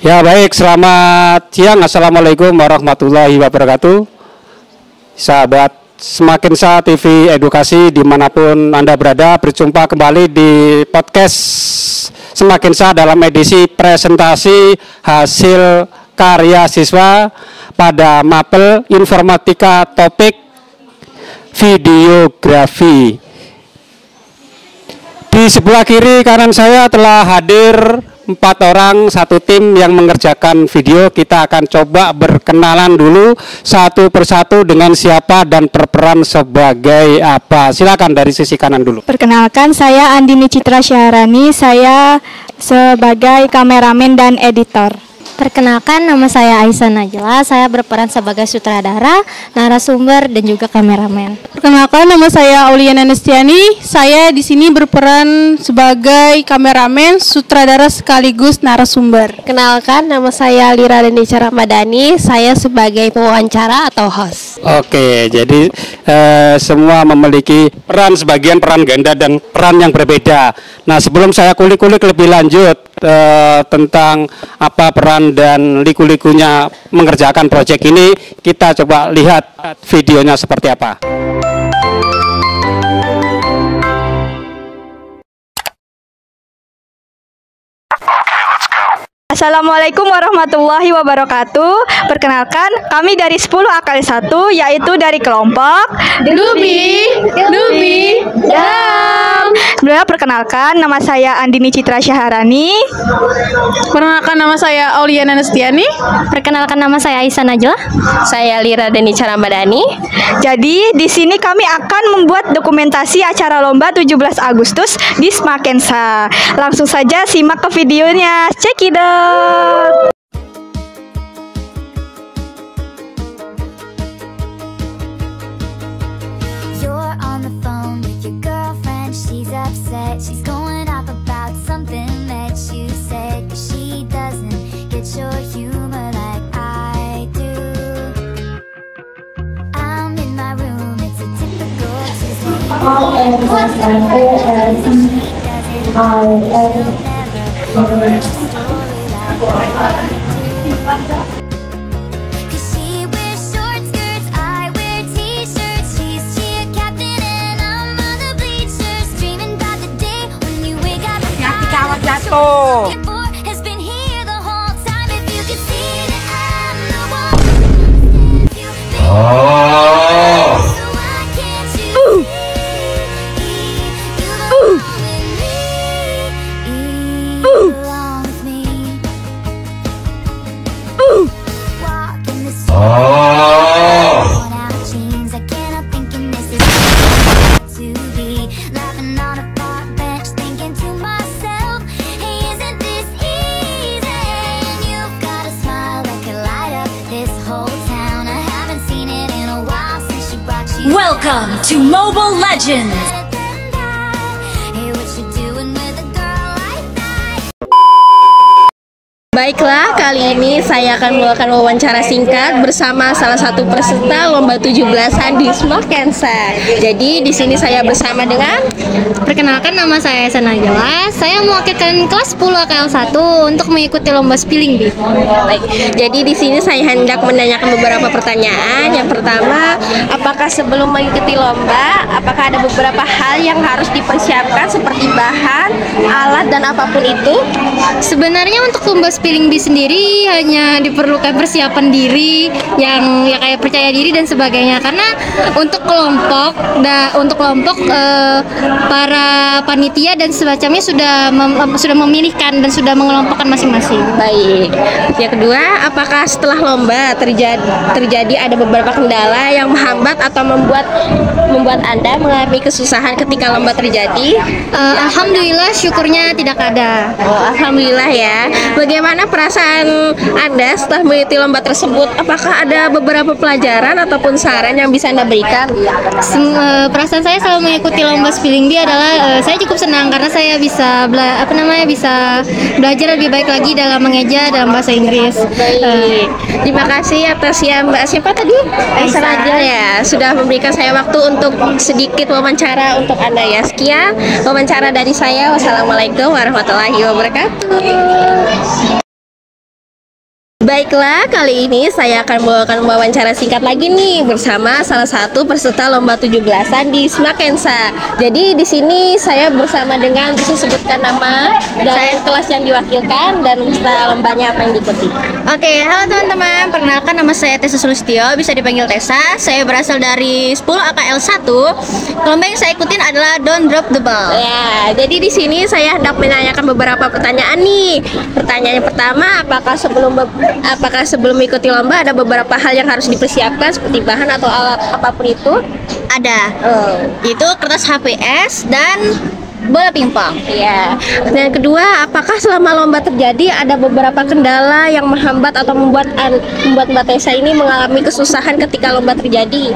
Ya baik, selamat siang. Assalamualaikum warahmatullahi wabarakatuh. Sahabat Semakinsa TV Edukasi dimanapun Anda berada, berjumpa kembali di podcast Semakinsa dalam edisi presentasi hasil karya siswa pada mapel informatika topik videografi. Di sebelah kiri kanan saya telah hadir 4 orang, satu tim yang mengerjakan video. Kita akan coba berkenalan dulu satu persatu dengan siapa dan berperan sebagai apa. Silakan dari sisi kanan dulu. Perkenalkan, saya Andini Citra Syaharani. Saya sebagai kameramen dan editor. Perkenalkan, nama saya Aisyah Najla. Saya berperan sebagai sutradara, narasumber, dan juga kameramen. Perkenalkan, nama saya Auliana Nestiani. Saya di sini berperan sebagai kameramen, sutradara sekaligus narasumber. Perkenalkan, nama saya Lira Denica Ramadhani. Saya sebagai pewawancara atau host. Oke, jadi semua memiliki peran, sebagian peran ganda dan peran yang berbeda. Nah, sebelum saya kulik-kulik lebih lanjut tentang apa peran dan liku-likunya mengerjakan proyek ini, kita coba lihat videonya seperti apa. Assalamualaikum warahmatullahi wabarakatuh. Perkenalkan, kami dari 10 akal 1, yaitu dari kelompok Nubi, Dam. Sebelumnya perkenalkan, nama saya Andini Citra Syaharani. Perkenalkan, nama saya Auliana Nestiani. Perkenalkan, nama saya Aisyah Najla. Saya Lira Denica Ramadhani. Jadi di sini kami akan membuat dokumentasi acara lomba 17 Agustus di Semakinsa. Langsung saja simak ke videonya. Check it out. You're on the phone with your girlfriend. She's upset. She's going off about something that you said. 'Cause she doesn't get your humor like I do. I'm in my room. It's a typical Tuesday. Cause she wears short skirts, I wear t-shirts. She's cheer captain and I'm on the bleachers, dreaming about the day when you wake up and find has been here the whole time. If you could see that I'm the one you so why can't you see you belong with me, belong with me. Walking the street, worn out jeans. I can't help thinking this is to be. Laughing on a park bench, thinking to myself, hey, isn't this easy? And you've got a smile that could light up this whole town. I haven't seen it in a while since she brought you. Welcome to Mobile Legends! Hey, what you doing with a girl like that? Baiklah, kali ini saya akan melakukan wawancara singkat bersama salah satu peserta lomba 17-an di Semakinsa. Jadi di sini saya bersama dengan. Perkenalkan, nama saya Aisyah Najla. Saya mewakilkan kelas 10 AKL 1 untuk mengikuti lomba spelling bee. Baik, jadi di sini saya hendak menanyakan beberapa pertanyaan. Yang pertama, apakah sebelum mengikuti lomba, apakah ada beberapa hal yang harus dipersiapkan seperti bahan, alat, dan apapun itu? Sebenarnya untuk lomba spelling bee sendiri hanya diperlukan persiapan diri yang ya kayak percaya diri dan sebagainya. Karena untuk kelompok para panitia dan semacamnya sudah memilihkan dan sudah mengelompokkan masing-masing. Baik. Yang kedua, apakah setelah lomba terjadi ada beberapa kendala yang menghambat atau membuat Anda mengalami kesusahan ketika lomba terjadi? Alhamdulillah, syukurnya tidak ada. Oh, alhamdulillah ya. Bagaimana perasaan Anda setelah mengikuti lomba tersebut? Apakah ada beberapa pelajaran ataupun saran yang bisa Anda berikan? Perasaan saya selama mengikuti lomba spelling bee adalah saya cukup senang karena saya bisa bisa belajar lebih baik lagi dalam mengeja dalam bahasa Inggris. Baik. Terima kasih atas ya Mbak siapa tadi? Aisyah Najla ya, sudah memberikan saya waktu untuk sedikit wawancara untuk Anda ya. Sekian wawancara dari saya. Wassalamualaikum warahmatullahi wabarakatuh. Baiklah, kali ini saya akan membawakan wawancara singkat lagi nih bersama salah satu peserta lomba 17-an di Smakensa. Jadi di sini saya bersama dengan bisa sebutkan nama dan kelas yang diwakilkan dan peserta lombanya apa yang diikuti. Oke, halo teman-teman. Perkenalkan nama saya Tessa Sulistyo, bisa dipanggil Tessa. Saya berasal dari 10 AKL 1. Lomba yang saya ikutin adalah Don't Drop the Ball. Ya, jadi di sini saya hendak menanyakan beberapa pertanyaan nih. Pertanyaan yang pertama, apakah sebelum mengikuti lomba ada beberapa hal yang harus dipersiapkan seperti bahan atau alat apapun itu? Ada. Itu kertas HPS dan bola pingpong. Iya. Dan kedua, apakah selama lomba terjadi ada beberapa kendala yang menghambat atau membuat Mbak Tessa ini mengalami kesusahan ketika lomba terjadi?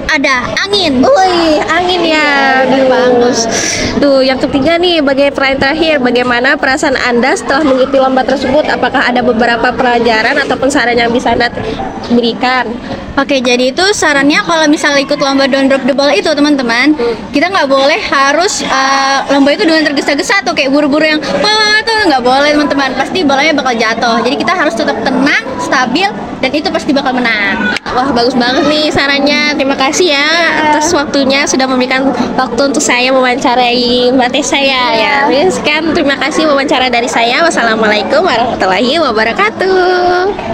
Ada angin. Wih, angin ya. Bagus. Tuh, yang ketiga nih, pertanyaan terakhir, bagaimana perasaan Anda setelah mengikuti lomba tersebut? Apakah ada beberapa pelajaran ataupun saran yang bisa Anda berikan? Oke, jadi itu sarannya kalau misalnya ikut lomba Don't Drop the Ball itu teman-teman, kita nggak boleh harus lomba itu dengan tergesa-gesa tuh kayak buru-buru yang wah tuh nggak boleh teman-teman, pasti bolanya bakal jatuh. Jadi kita harus tetap tenang, stabil, dan itu pasti bakal menang. Wah, bagus banget nih sarannya. Terima kasih ya atas waktunya sudah memberikan waktu untuk saya mewawancarai Mbak Tessa ya. Sekian, terima kasih wawancara dari saya. Wassalamualaikum warahmatullahi wabarakatuh.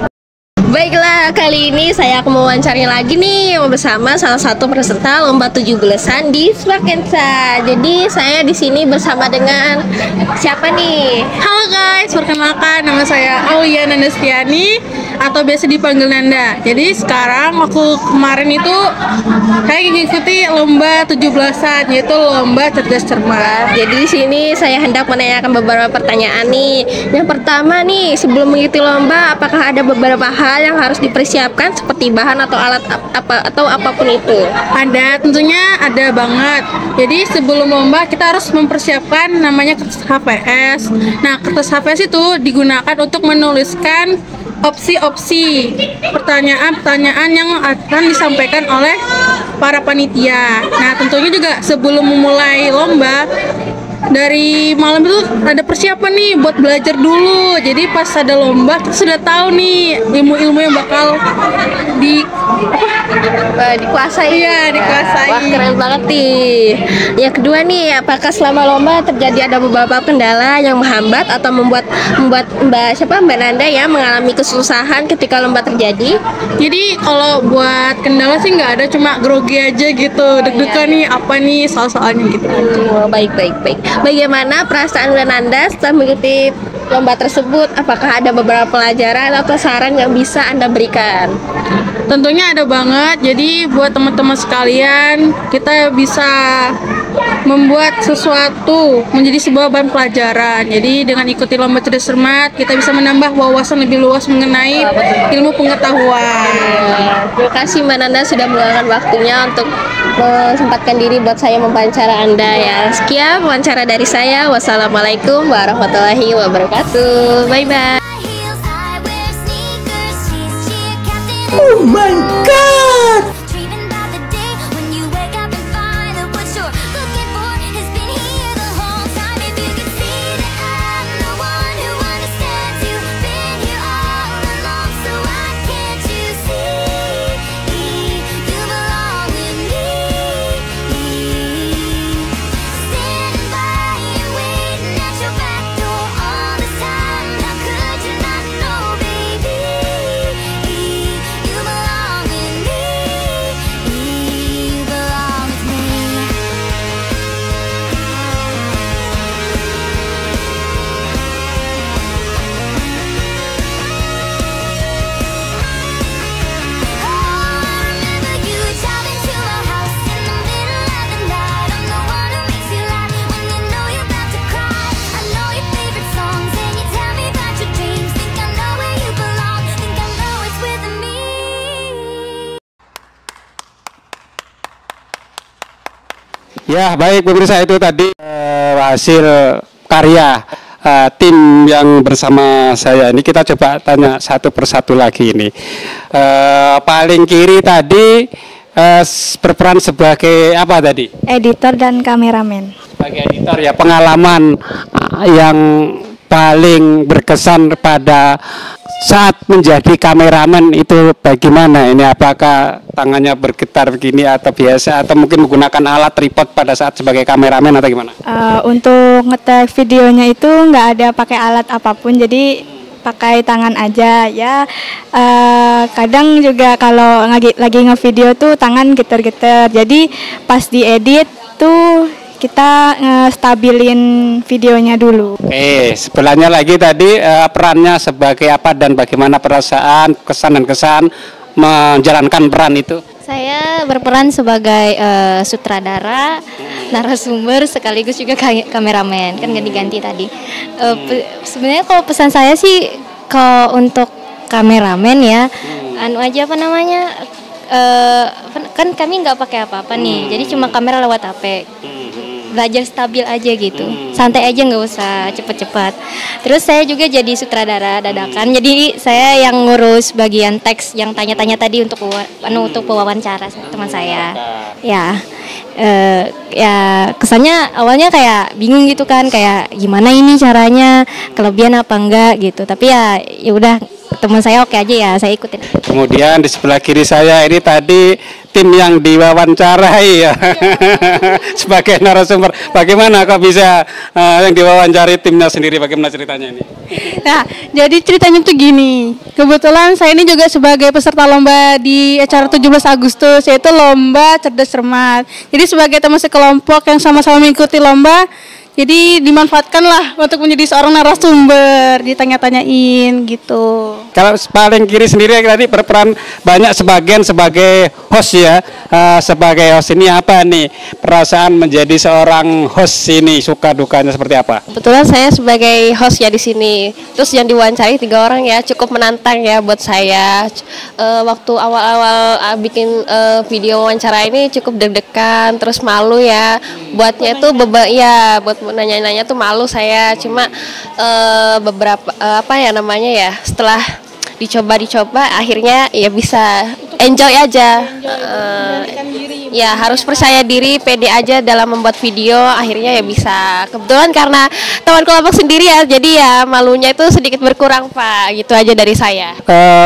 Baiklah, kali ini saya akan mewawancari lagi nih bersama salah satu peserta lomba 17-an di Smakensa. Jadi saya di sini bersama dengan siapa nih? Halo guys, perkenalkan nama saya Aulia Nandastiani atau biasa dipanggil Nanda. Jadi sekarang waktu kemarin itu saya mengikuti lomba 17-an, yaitu lomba cerdas cermat. Jadi di sini saya hendak menanyakan beberapa pertanyaan nih. Yang pertama nih, sebelum mengikuti lomba, apakah ada beberapa hal yang harus dipersiapkan seperti bahan atau alat apapun itu? Ada, tentunya ada banget. Jadi sebelum lomba kita harus mempersiapkan namanya kertas HPS. Nah, kertas HPS itu digunakan untuk menuliskan opsi-opsi pertanyaan-pertanyaan yang akan disampaikan oleh para panitia. Nah, tentunya juga sebelum memulai lomba dari malam itu ada persiapan nih buat belajar dulu. Jadi pas ada lomba kita sudah tahu nih ilmu-ilmu yang bakal dikuasai. Iya, dikuasai. Wah, keren banget nih. Yang kedua nih, apakah selama lomba terjadi ada beberapa kendala yang menghambat atau membuat Mbak Nanda ya mengalami kesusahan ketika lomba terjadi? Jadi kalau buat kendala sih nggak ada, cuma grogi aja gitu, deg-degan nih apa nih soal-soalnya gitu. Baik. Bagaimana perasaan Mbak Nanda setelah mengikuti lomba tersebut? Apakah ada beberapa pelajaran atau saran yang bisa Anda berikan? Tentunya ada banget. Jadi buat teman-teman sekalian, kita bisa membuat sesuatu menjadi sebuah bahan pelajaran. Jadi dengan ikuti lomba cerdas cermat, kita bisa menambah wawasan lebih luas mengenai ilmu pengetahuan. Terima kasih Mbak Nanda sudah meluangkan waktunya untuk mesempatkan diri buat saya mewawancara Anda ya. Sekian wawancara dari saya. Wassalamualaikum warahmatullahi wabarakatuh. Bye bye. Oh my God! Ya, baik pemirsa, itu tadi hasil karya tim yang bersama saya. Ini kita coba tanya satu persatu lagi ini. Paling kiri tadi berperan sebagai apa tadi? Editor dan kameramen. Sebagai editor ya, pengalaman yang paling berkesan pada saat menjadi kameramen itu bagaimana? Ini apakah tangannya bergetar begini atau biasa, atau mungkin menggunakan alat tripod pada saat sebagai kameramen atau gimana? Untuk nge-tag videonya itu nggak ada pakai alat apapun, jadi pakai tangan aja ya. Kadang juga kalau lagi nge-video tuh tangan getar-getar, jadi pas diedit tuh kita stabilin videonya dulu. Oke, sebelahnya lagi tadi perannya sebagai apa dan bagaimana perasaan, kesan dan kesan menjalankan peran itu? Saya berperan sebagai sutradara, narasumber, sekaligus juga kameramen, kan ganti-ganti tadi. Sebenarnya kalau pesan saya sih, kalau untuk kameramen ya, anu aja apa namanya, kan kami nggak pakai apa-apa nih, jadi cuma kamera lewat HP. Belajar stabil aja gitu, santai aja, nggak usah cepet-cepet. Terus saya juga jadi sutradara dadakan, jadi saya yang ngurus bagian teks yang tanya-tanya tadi untuk pewawancara teman saya. Ya, ya kesannya awalnya kayak bingung gitu kan, kayak gimana ini caranya, kelebihan apa enggak gitu. Tapi ya udah, teman saya oke aja ya, saya ikutin. Kemudian di sebelah kiri saya ini tadi tim yang diwawancarai ya. Sebagai narasumber, bagaimana kok bisa yang diwawancari timnya sendiri, bagaimana ceritanya ini? Nah, jadi ceritanya tuh gini. Kebetulan saya ini juga sebagai peserta lomba di acara 17 Agustus, yaitu lomba cerdas cermat. Jadi sebagai teman sekelompok yang sama-sama mengikuti lomba, jadi dimanfaatkanlah untuk menjadi seorang narasumber, ditanya-tanyain gitu. Kalau paling kiri sendiri tadi berperan banyak sebagai host ya. Sebagai host ini apa nih perasaan menjadi seorang host ini, suka dukanya seperti apa? Kebetulan saya sebagai host ya di sini. Terus yang diwawancari 3 orang ya, cukup menantang ya buat saya. Waktu awal-awal bikin video wawancara ini cukup deg-degan, terus malu ya. Buatnya itu buat nanya-nanya tuh malu saya. Cuma beberapa apa ya namanya ya, setelah dicoba akhirnya ya bisa enjoy aja. Ya harus percaya diri, pede aja dalam membuat video, akhirnya ya bisa. Kebetulan karena teman kelompok sendiri ya, jadi ya malunya itu sedikit berkurang Pak. Gitu aja dari saya.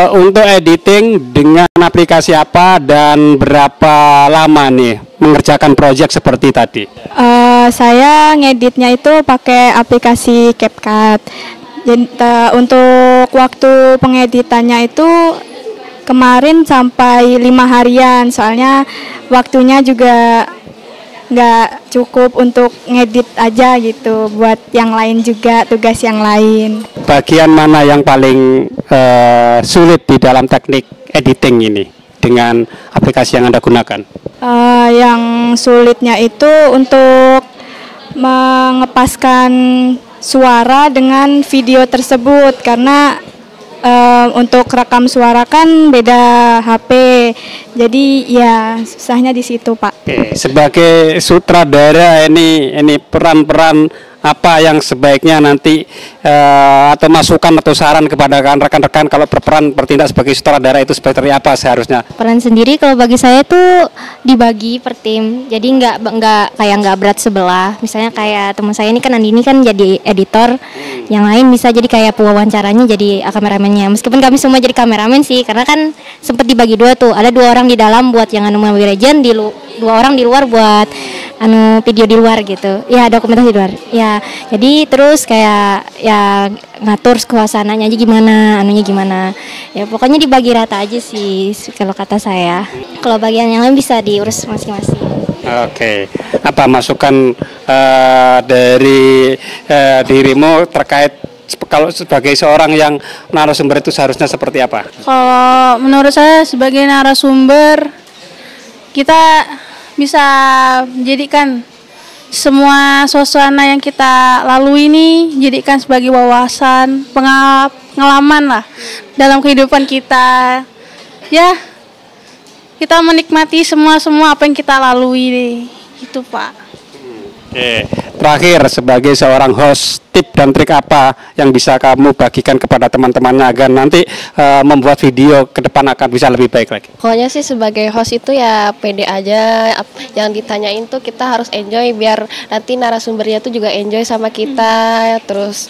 Untuk editing dengan aplikasi apa dan berapa lama nih mengerjakan proyek seperti tadi? Saya ngeditnya itu pakai aplikasi CapCut. Untuk waktu pengeditannya itu kemarin sampai 5 harian, soalnya waktunya juga nggak cukup untuk ngedit aja gitu, buat yang lain juga, tugas yang lain. Bagian mana yang paling sulit di dalam teknik editing ini dengan aplikasi yang Anda gunakan? Yang sulitnya itu untuk mengepaskan suara dengan video tersebut, karena untuk rekam suara kan beda HP, jadi ya susahnya di situ Pak. Oke, sebagai sutradara ini peran-peran apa yang sebaiknya nanti atau masukan atau saran kepada rekan-rekan kalau berperan bertindak sebagai sutradara itu seperti apa seharusnya? Peran sendiri kalau bagi saya tuh dibagi per tim, jadi nggak berat sebelah. Misalnya kayak teman saya ini kan Andini kan jadi editor, yang lain bisa jadi kayak pewawancaranya jadi kameramennya. Meskipun kami semua jadi kameramen sih, karena kan sempat dibagi 2 tuh, ada 2 orang di dalam buat yang Mobile Legend, 2 orang di luar buat video di luar gitu. Ya dokumentasi di luar. Ya jadi terus kayak ya ngatur suasananya aja gimana, anunya gimana. Ya pokoknya dibagi rata aja sih kalau kata saya. Kalau bagian yang lain bisa diurus masing-masing. Oke. Apa masukan dari dirimu terkait kalau sebagai seorang yang narasumber itu seharusnya seperti apa? Kalau menurut saya sebagai narasumber, kita bisa menjadikan semua suasana yang kita lalui ini jadikan sebagai wawasan, pengalaman lah dalam kehidupan kita. Ya, kita menikmati semua apa yang kita lalui deh. Gitu Pak. Oke. Terakhir sebagai seorang host tip dan trik apa yang bisa kamu bagikan kepada teman-temannya agar nanti membuat video ke depan akan bisa lebih baik lagi? Pokoknya sih sebagai host itu ya pede aja, yang ditanyain tuh kita harus enjoy biar nanti narasumbernya tuh juga enjoy sama kita. Terus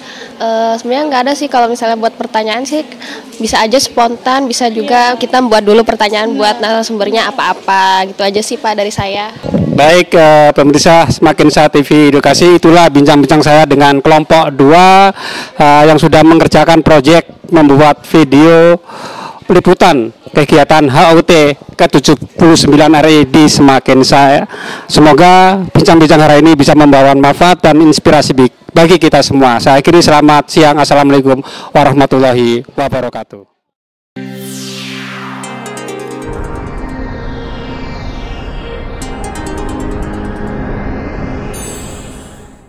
sebenarnya nggak ada sih kalau misalnya buat pertanyaan sih bisa aja spontan, bisa juga kita buat dulu pertanyaan buat narasumbernya apa-apa gitu aja sih Pak dari saya. Baik, pemirsa Semakin Sehat TV Edukasi, itulah bincang-bincang saya dengan kelompok 2 yang sudah mengerjakan proyek membuat video liputan kegiatan HUT ke-79 RI di Semakin Sehat. Semoga bincang-bincang hari ini bisa membawa manfaat dan inspirasi bagi kita semua. Saya akhiri, selamat siang. Assalamualaikum warahmatullahi wabarakatuh.